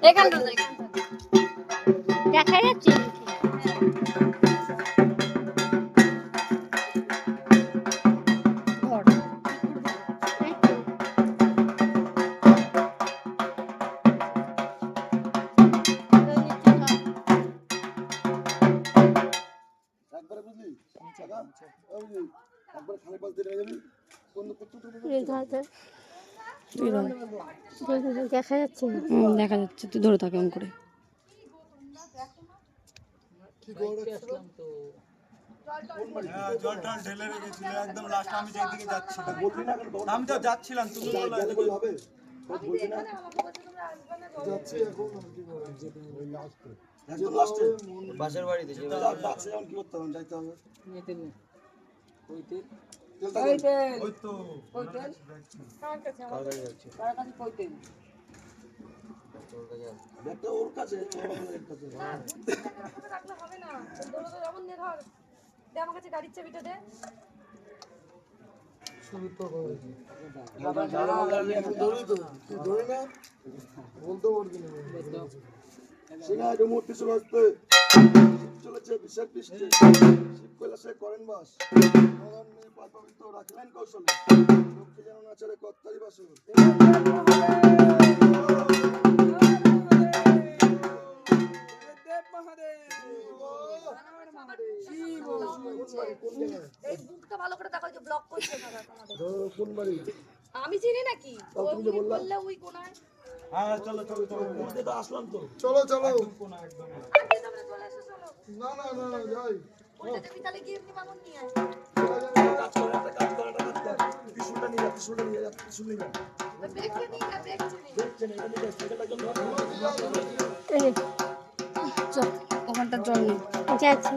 এখানটা দেখা যাচ্ছে। দেখা যাচ্ছে, দেখা যাচ্ছে, তুই ধরে থাক এমন করে। জল টল ঢেলে রেখেছিল একদম লাস্ট আমি যেদিকে যাচ্ছিলাম। আমি তো যাচ্ছিলাম, তুমি হবে বাসার বাড়িতে কি করতে হবে, যাইতে হবে। ওই তো ওর কাছে হবে না, যেমন দে ধর দে আমার কাছে গাড়ির চাবিটা দে। চলেছে বিশাল বৃষ্টি, শিব কৈলাসে করেন বাস, পবিত্র রাখলেন কৌশলে, লক্ষ্মী যেন নাচারে কর্তারি বাসর। এই বুকটা ভালো করে দেখো, যে ব্লক করছে না কোন বাড়ি আমি চিনি নাকি, ওই বললে ওই কোনায়। হ্যাঁ চলো চলো চলো, তো আসলাম তো, চলো চলো কোনা একদম আগে তোমরা চলে এসো, চলো। না না না না যাই, ওইটাতে বিকালে গিয়ে এমনি মামুন নিয়ে আয়। কাজ করে একটা কাজ করে একটা কাজ করে, ত্রিশূলটা নিয়ে যা, ত্রিশূলটা নিয়ে যা, ত্রিশূল নিয়ে যা, ব্রেকটা নিয়ে না, ব্রেক চিনি দেখছেন এটা নিয়ে যাচ্ছে, এটা একদম ওখানটা জল নেই। যাচ্ছি।